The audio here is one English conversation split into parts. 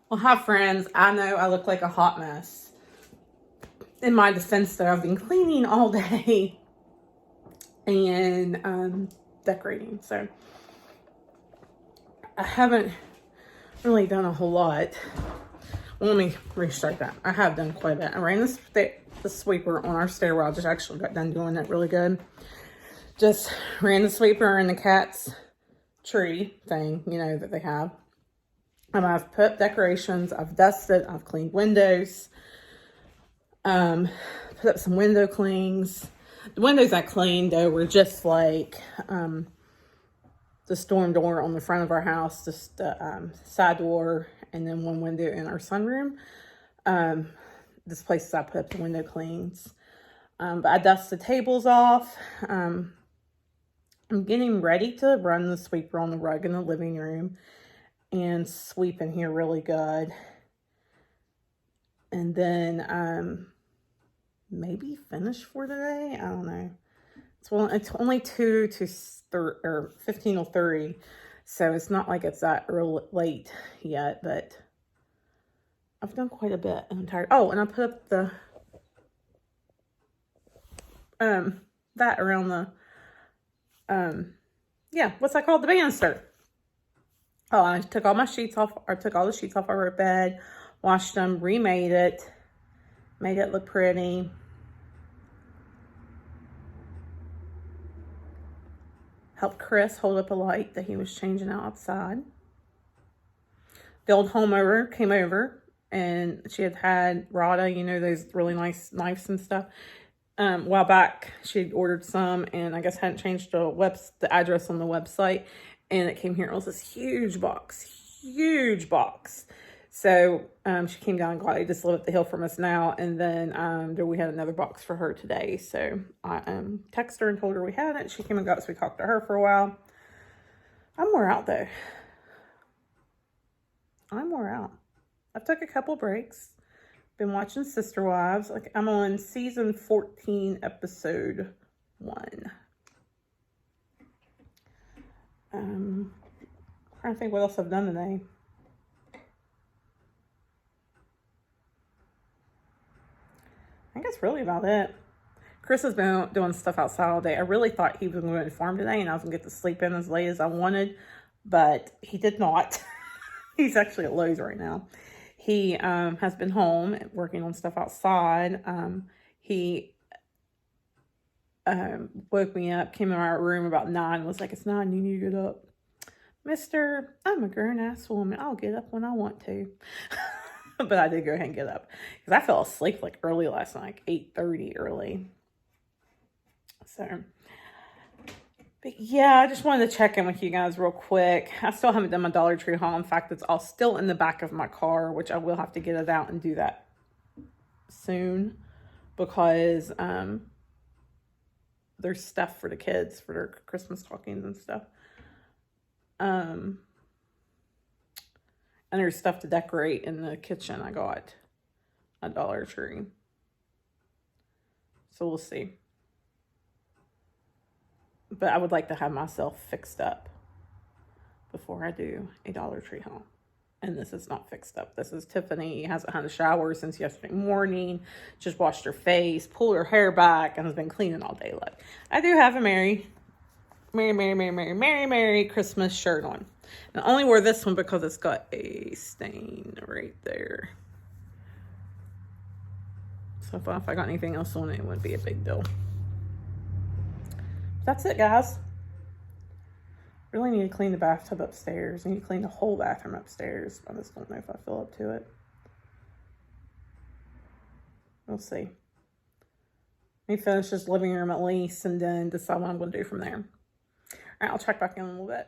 Well, hi friends. I know I look like a hot mess. In my defense, though, I've been cleaning all day and decorating. So I haven't really done a whole lot. Well, let me restart that. I have done quite a bit. I ran the sweeper on our stairwell. I just actually got done doing it really good. Just ran the sweeper in the cat's tree thing, that they have. I've put up decorations. I've dusted. I've cleaned windows. Put up some window clings. The windows I cleaned, though, were just like the storm door on the front of our house, just the side door, and then one window in our sunroom. This place I put up the window clings. But I dusted the tables off. I'm getting ready to run the sweeper on the rug in the living room and sweep in here really good. And then maybe finish for today. I don't know. It's only 2 to 15 or 30, so it's not like it's that early, late yet. But I've done quite a bit. I'm tired. Oh, and I put up the that around the what's that called? The banister. Oh, I took all my sheets off, or took all the sheets off our bed, washed them, remade it, made it look pretty. Helped Chris hold up a light that he was changing out outside. The old homeowner came over, and she had Rada, those really nice knives and stuff. A while back, she ordered some, and I guess hadn't changed the address on the website, and it came here. It was this huge box. So she came down and got it. Just live up the hill from us now, and then we had another box for her today. So I texted her and told her we had it. She came and got it, so we talked to her for a while. I'm wore out, though. I'm wore out. I've took a couple breaks. Been watching Sister Wives. Like, I'm on season 14, episode 1. Trying to think what else I've done today. I think that's really about it. Chris has been doing stuff outside all day. I really thought he was going to farm today, and I was going to get to sleep in as late as I wanted, but he did not. He's actually at Lowe's right now. He has been home working on stuff outside. He woke me up, came in my room about 9, was like, "It's 9, you need to get up." Mister, I'm a grown-ass woman. I'll get up when I want to. But I did go ahead and get up, because I fell asleep like early last night, like 8:30 early. So, but yeah, I just wanted to check in with you guys real quick. I still haven't done my Dollar Tree haul. In fact, it's all still in the back of my car, which I will have to get it out and do that soon, because there's stuff for the kids for their Christmas stockings and stuff. And there's stuff to decorate in the kitchen. I got a Dollar Tree. So we'll see. But I would like to have myself fixed up before I do a Dollar Tree haul. And this is not fixed up. This is Tiffany. Hasn't had a shower since yesterday morning. Just washed her face, pulled her hair back, and has been cleaning all day. Look, I do have a Merry Christmas shirt on. And I only wore this one because it's got a stain right there. So if I got anything else on it, it wouldn't be a big deal. That's it, guys. Really need to clean the bathtub upstairs. I need to clean the whole bathroom upstairs. I just don't know if I feel up to it. We'll see. Let me finish this living room at least, and then decide what I'm going to do from there. All right, I'll check back in a little bit.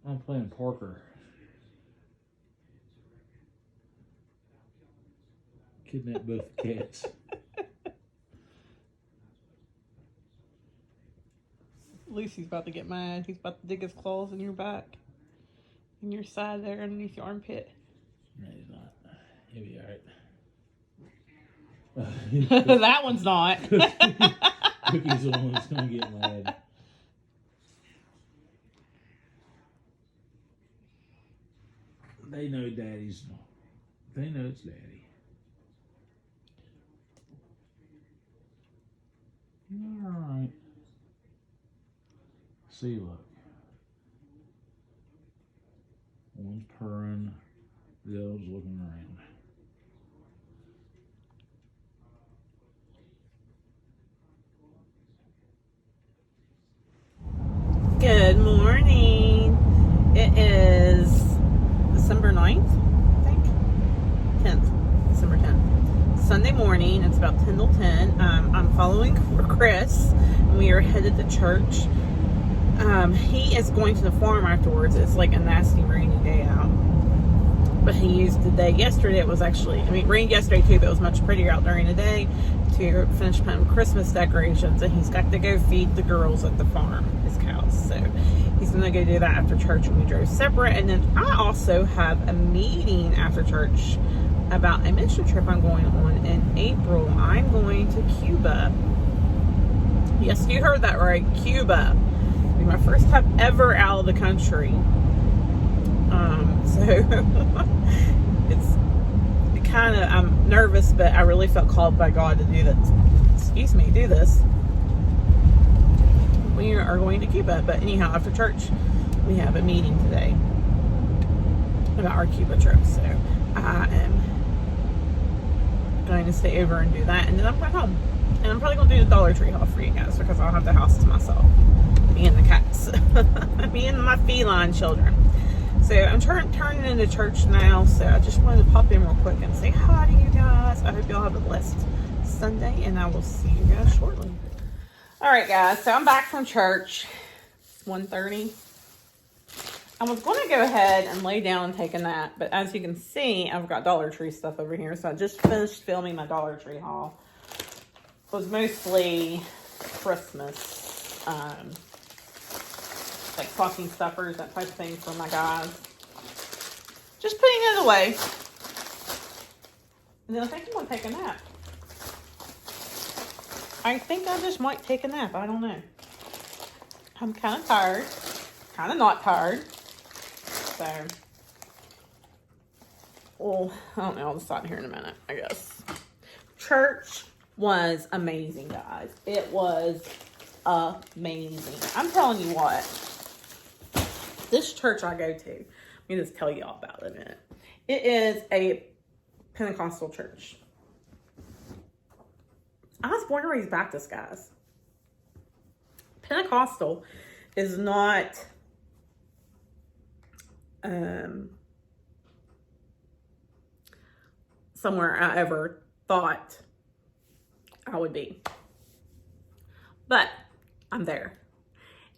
I'm playing poker. Kidnap both the cats. Lucy's about to get mad. He's about to dig his claws in your back. In your side there, underneath your armpit. No, he's not. Maybe all right. That one's not. Cookie's the one that's gonna get mad. They know Daddy's. They know it's Daddy. All right. See, look. One's purring, the other's looking around. Good morning. It is December 9th, I think. 10th. December 10th. Sunday morning. It's about 10 till 10. I'm following Chris, and we are headed to church. He is going to the farm afterwards. It's like a nasty rainy day out. But he used the day yesterday. It was actually, I mean, rained yesterday too, but it was much prettier out during the day to finish putting Christmas decorations. And he's got to go feed the girls at the farm, his cows. So he's going to go do that after church when we drove separate. And then I also have a meeting after church about a mission trip I'm going on in April. I'm going to Cuba. Yes, you heard that right, Cuba. It'll be my first time ever out of the country. So it's kind of, I'm nervous, but I really felt called by God to do this. We are going to Cuba, but anyhow, after church, we have a meeting today about our Cuba trip. So I am going to stay over and do that, and then I'm going home. And I'm probably going to do the Dollar Tree haul for you guys because I'll have the house to myself. Me and the cats. Me and my feline children. So I'm turning into church now, so I just wanted to pop in real quick and say hi to you guys. I hope y'all have a blessed Sunday, and I will see you guys shortly. All right, guys, so I'm back from church. It's 1:30. I was going to go ahead and lay down and take a nap, but as you can see, I've got Dollar Tree stuff over here, so I just finished filming my Dollar Tree haul. It was mostly Christmas, like stocking stuffers, that type of thing for my guys. Just putting it away. And then I think I'm going to take a nap. I think I just might take a nap. I don't know. I'm kind of tired. Kind of not tired. So, well, I don't know. I'll decide here in a minute, I guess. Church was amazing, guys. It was amazing. I'm telling you what. This church I go to, let me just tell you all about it in a minute. It is a Pentecostal church. I was born and raised Baptist, guys. Pentecostal is not somewhere I ever thought I would be. But I'm there.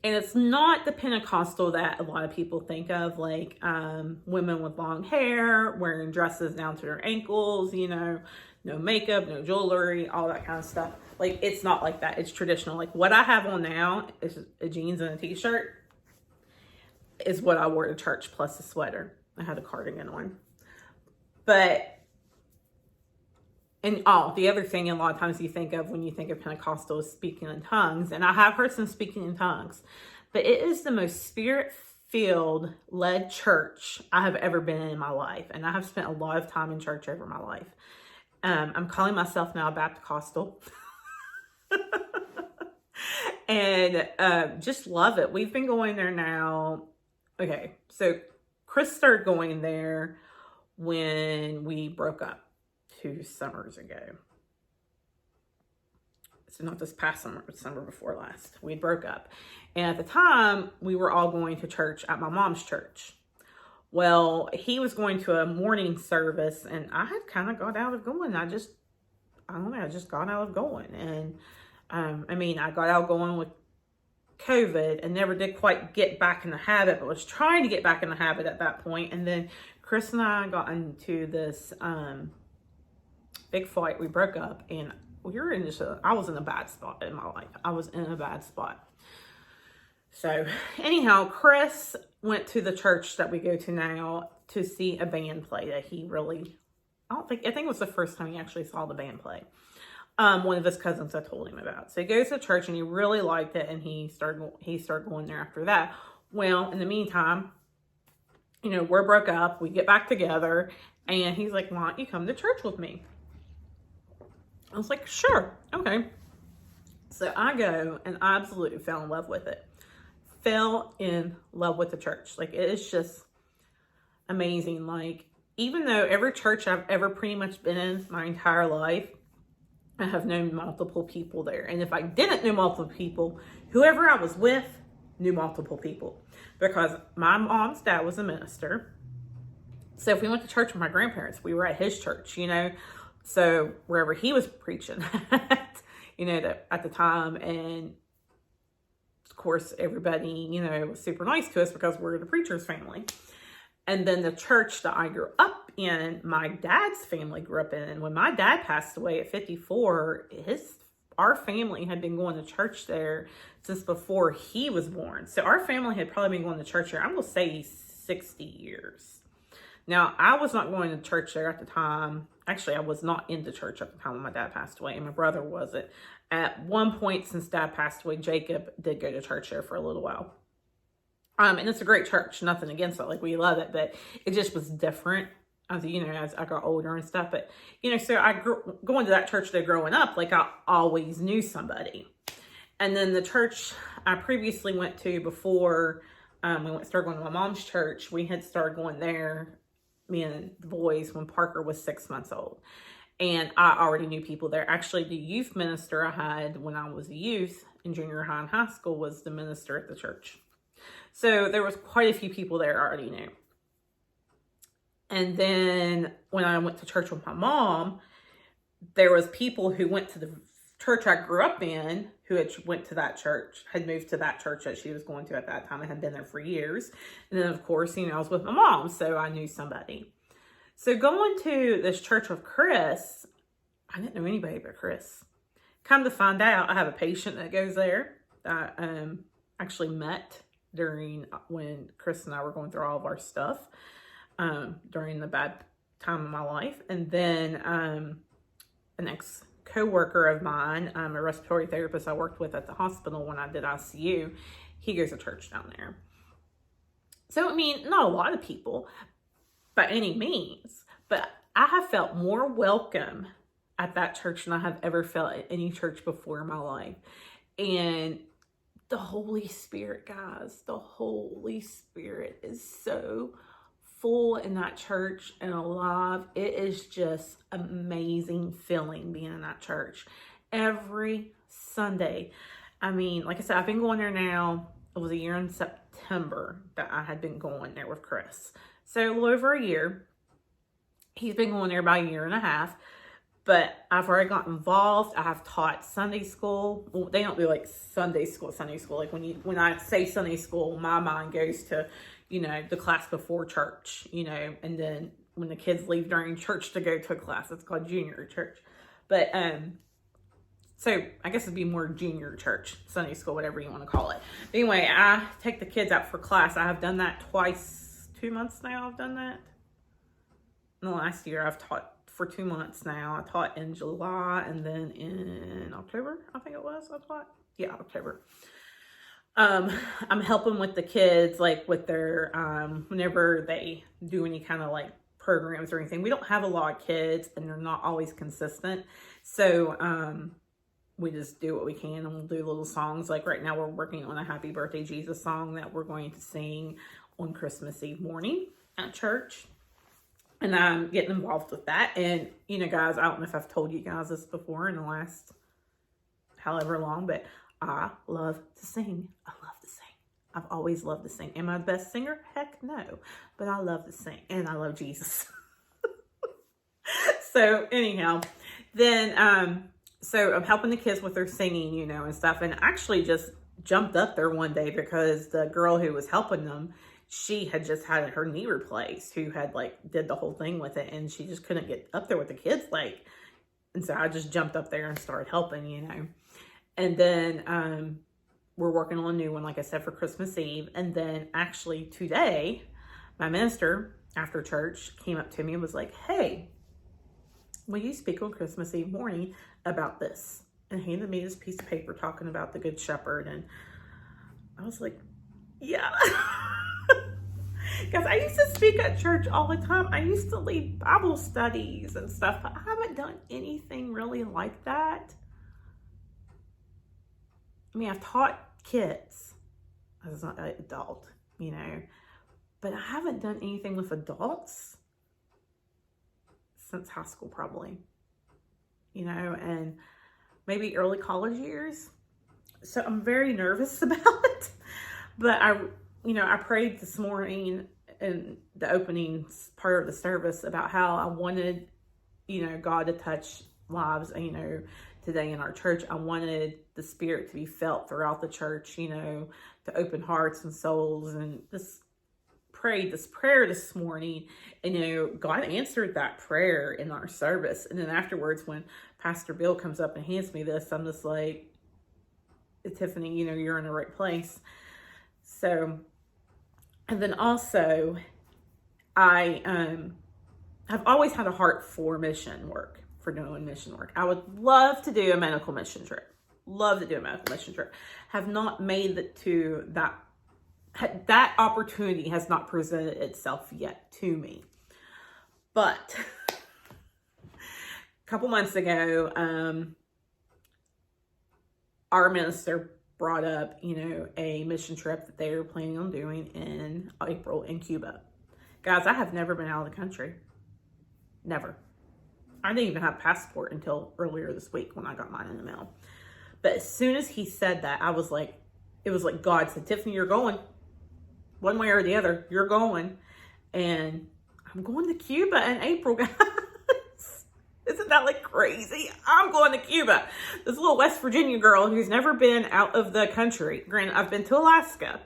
And it's not the Pentecostal that a lot of people think of, like women with long hair, wearing dresses down to their ankles, you know, no makeup, no jewelry, all that kind of stuff. Like, it's not like that. It's traditional. Like, what I have on now is a jeans and a t-shirt is what I wore to church, plus a sweater. I had a cardigan on. But, and the other thing a lot of times you think of when you think of Pentecostal is speaking in tongues. And I have heard some speaking in tongues. But it is the most spirit-filled, led church I have ever been in my life. And I have spent a lot of time in church over my life. I'm calling myself now a Baptist-costal. And just love it. We've been going there now. Okay, so Chris started going there when we broke up 2 summers ago. So not this past summer, but summer before last. We broke up. And at the time, we were all going to church at my mom's church. Well, he was going to a morning service, and I had kind of got out of going. I just got out of going. And, I got out going with COVID and never did quite get back in the habit, but was trying to get back in the habit at that point. And then Chris and I got into this big fight. We broke up, and I was in a bad spot in my life. I was in a bad spot. So anyhow, Chris went to the church that we go to now to see a band play that he really I think it was the first time he actually saw the band play. One of his cousins I told him about. So he goes to church and he really liked it, and he started going there after that. Well, in the meantime, you know, we're broke up. We get back together, and he's like, "Why don't you come to church with me?" I was like, "Sure, okay." So I go and I absolutely fell in love with it. Fell in love with the church. Like, it is just amazing. Like, even though every church I've ever pretty much been in my entire life, I have known multiple people there. And if I didn't know multiple people, whoever I was with knew multiple people. Because my mom's dad was a minister. So if we went to church with my grandparents, we were at his church, you know. So wherever he was preaching at, you know, at the time. And of course, everybody, you know, was super nice to us because we're the preacher's family. And then the church that I grew up in, my dad's family grew up in. And when my dad passed away at 54, our family had been going to church there since before he was born. So our family had probably been going to church there, I'm going to say 60 years. Now, I was not going to church there at the time. Actually, I was not into church at the time when my dad passed away, and my brother wasn't. At one point since dad passed away, Jacob did go to church there for a little while. And it's a great church, nothing against it. Like, we love it, but it just was different as, you know, as I got older and stuff. But, you know, so going to that church there growing up, like, I always knew somebody. And then the church I previously went to before started going to my mom's church, we had started going there, me and the boys, when Parker was 6 months old. And I already knew people there. Actually, the youth minister I had when I was a youth in junior high and high school was the minister at the church. So there was quite a few people there I already knew. And then when I went to church with my mom, there was people who went to the church I grew up in who had moved to that church that she was going to at that time and had been there for years. And then, of course, you know, I was with my mom, so I knew somebody. So going to this church with Chris, I didn't know anybody but Chris. Come to find out, I have a patient that goes there that I actually met during when Chris and I were going through all of our stuff during the bad time of my life. And then an ex-co-worker of mine, a respiratory therapist I worked with at the hospital when I did ICU, he goes to church down there. So, I mean, not a lot of people by any means, but I have felt more welcome at that church than I have ever felt at any church before in my life. And the Holy Spirit, guys, the Holy Spirit is so full in that church and alive. It is just amazing feeling being in that church every Sunday. I mean, like I said, I've been going there now. It was a year in September that I had been going there with Chris. So a little over a year. He's been going there about a year and a half. But I've already got involved. I have taught Sunday school. Well, they don't do like Sunday school. Like when I say Sunday school, my mind goes to, you know, the class before church, you know, and then when the kids leave during church to go to a class, it's called junior church. But so I guess it'd be more junior church, Sunday school, whatever you want to call it. But anyway, I take the kids out for class. I have done that twice, 2 months now. I've done that. In the last year, I've taught for 2 months now. I taught in July and then in October, I think it was, I taught. Yeah, October. I'm helping with the kids, like with their, whenever they do any kind of like programs or anything. We don't have a lot of kids and they're not always consistent. So, we just do what we can and we'll do little songs. Like right now we're working on a Happy Birthday Jesus song that we're going to sing on Christmas Eve morning at church. And I'm getting involved with that. And, you know, guys, I don't know if I've told you guys this before in the last however long, but I love to sing. I love to sing. I've always loved to sing. Am I the best singer? Heck no. But I love to sing. And I love Jesus. So, anyhow, then, so I'm helping the kids with their singing, you know, and stuff. And I actually just jumped up there one day because the girl who was helping them, she had just had her knee replaced, who had like did the whole thing with it, and she just couldn't get up there with the kids, like, and so I just jumped up there and started helping, you know. And then we're working on a new one, like I said, for Christmas Eve. And then actually today, my minister after church came up to me and was like, "Hey, will you speak on Christmas Eve morning about this? And handed me this piece of paper talking about the Good Shepherd. And I was like, yeah. Because I used to speak at church all the time. I used to lead Bible studies and stuff, but I haven't done anything really like that. I mean, I've taught kids as an adult, you know, but I haven't done anything with adults since high school, probably, you know, and maybe early college years. So I'm very nervous about it. But I prayed this morning in the opening part of the service about how I wanted, God to touch lives, today in our church. I wanted the Spirit to be felt throughout the church, to open hearts and souls, and just prayed this prayer this morning. And, God answered that prayer in our service. And then afterwards, when Pastor Bill comes up and hands me this, I'm just like, Tiffany, you're in the right place. So, and then also, I've always had a heart for mission work, for doing mission work. I would love to do a medical mission trip. Love to do a medical mission trip. Have not made it to that opportunity has not presented itself yet to me. But a couple months ago, our minister brought up, a mission trip that they were planning on doing in April in Cuba. Guys, I have never been out of the country. Never. I didn't even have a passport until earlier this week when I got mine in the mail. But as soon as he said that, it was like God said, Tiffany, you're going. One way or the other, you're going. And I'm going to Cuba in April, guys. Isn't that like crazy? I'm going to Cuba. This little West Virginia girl who's never been out of the country. Granted, I've been to Alaska,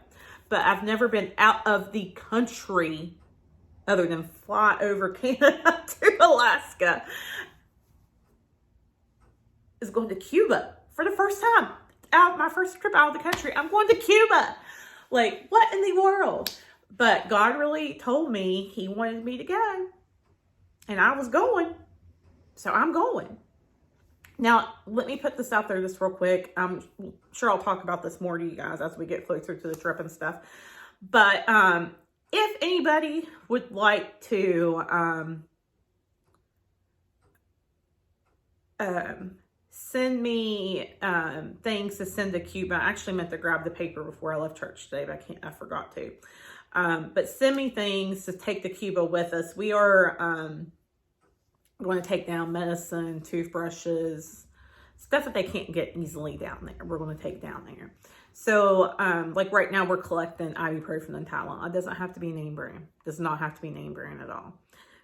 but I've never been out of the country other than fly over Canada to Alaska. Is going to Cuba for the first time. My first trip out of the country. I'm going to Cuba. Like, what in the world? But God really told me he wanted me to go. And I was going. So I'm going. Now, let me put this out there just real quick. I'm sure I'll talk about this more to you guys as we get closer to the trip and stuff. But if anybody would like to send me things to send to Cuba, I actually meant to grab the paper before I left church today, but I forgot to. But send me things to take to Cuba with us. We are going to take down medicine, toothbrushes, stuff that they can't get easily down there. We're going to take down there. So, like right now, we're collecting ibuprofen and Tylenol. It doesn't have to be name brand. Does not have to be name brand at all.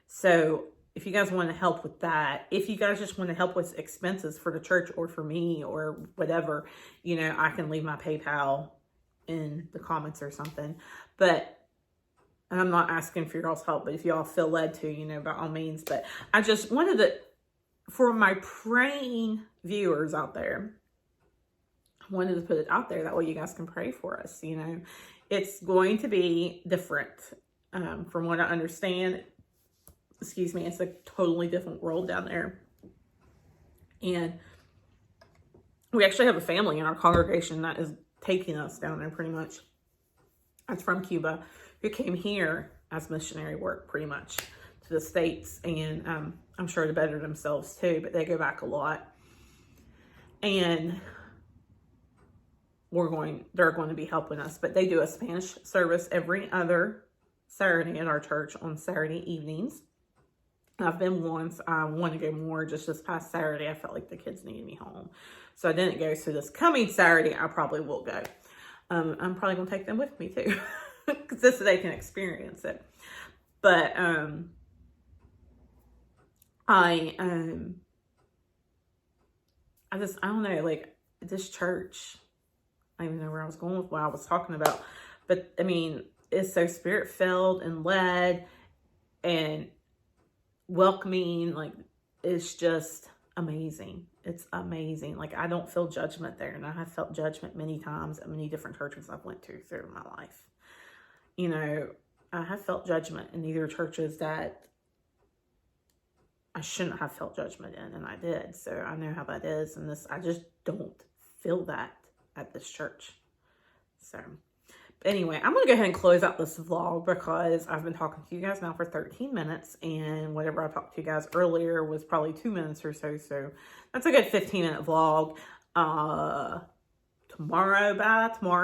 So, if you guys want to help with that, if you guys just want to help with expenses for the church or for me or whatever, I can leave my PayPal in the comments or something. But and I'm not asking for y'all's help, but if y'all feel led to, by all means. But I just wanted to, for my praying viewers out there, I wanted to put it out there. That way you guys can pray for us, It's going to be different. From what I understand, it's a totally different world down there. And we actually have a family in our congregation that is taking us down there pretty much. That's from Cuba, who came here as missionary work pretty much to the States. And I'm sure to better themselves too, but they go back a lot. And they're going to be helping us. But they do a Spanish service every other Saturday at our church on Saturday evenings. I've been once. I want to go more. Just this past Saturday, I felt like the kids needed me home. So I didn't go. So this coming Saturday, I probably will go. I'm probably going to take them with me too. Because this they can experience it. But I don't know, like this church, I don't even know where I was going with what I was talking about. But I mean, it's so spirit filled and led and welcoming. Like, it's just amazing. It's amazing. Like, I don't feel judgment there. And I have felt judgment many times at many different churches I've went to through my life. I have felt judgment in either churches that I shouldn't have felt judgment in, and I did. So I know how that is. And this, I just don't feel that at this church. So anyway, I'm going to go ahead and close out this vlog because I've been talking to you guys now for 13 minutes. And whatever I talked to you guys earlier was probably 2 minutes or so. So that's a good 15-minute vlog. Tomorrow,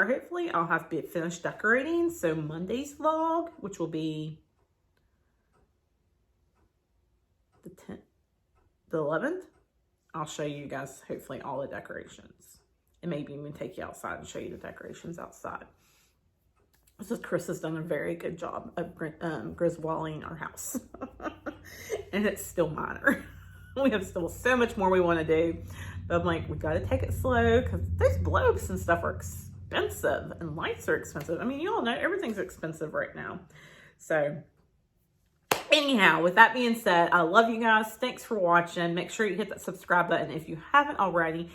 hopefully, I'll have finished decorating. So Monday's vlog, which will be the 10th, the 11th, I'll show you guys hopefully all the decorations. And maybe even take you outside and show you the decorations outside. So Chris has done a very good job of griswolling our house. And it's still minor. We have still so much more we want to do. But I'm like, we got to take it slow because those globes and stuff are expensive and lights are expensive. I mean, you all know everything's expensive right now. So anyhow, with that being said, I love you guys. Thanks for watching. Make sure you hit that subscribe button if you haven't already.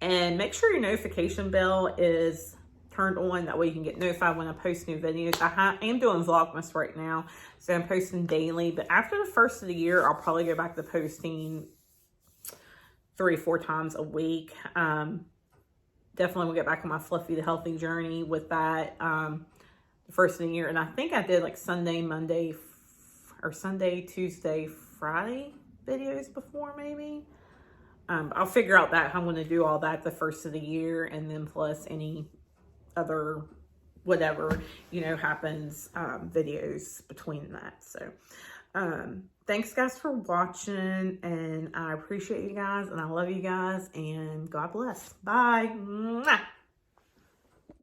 And make sure your notification bell is turned on. That way you can get notified when I post new videos. I am doing Vlogmas right now. So I'm posting daily. But after the first of the year, I'll probably go back to posting 3 or 4 times a week. Definitely will get back on my fluffy to healthy journey with that the first of the year. And I think I did like Sunday, Monday, or Sunday, Tuesday, Friday videos before maybe. I'll figure out that how I'm going to do all that the first of the year, and then plus any other whatever, you know, happens videos between that. So thanks guys for watching, and I appreciate you guys, and I love you guys, and God bless. Bye. Mwah.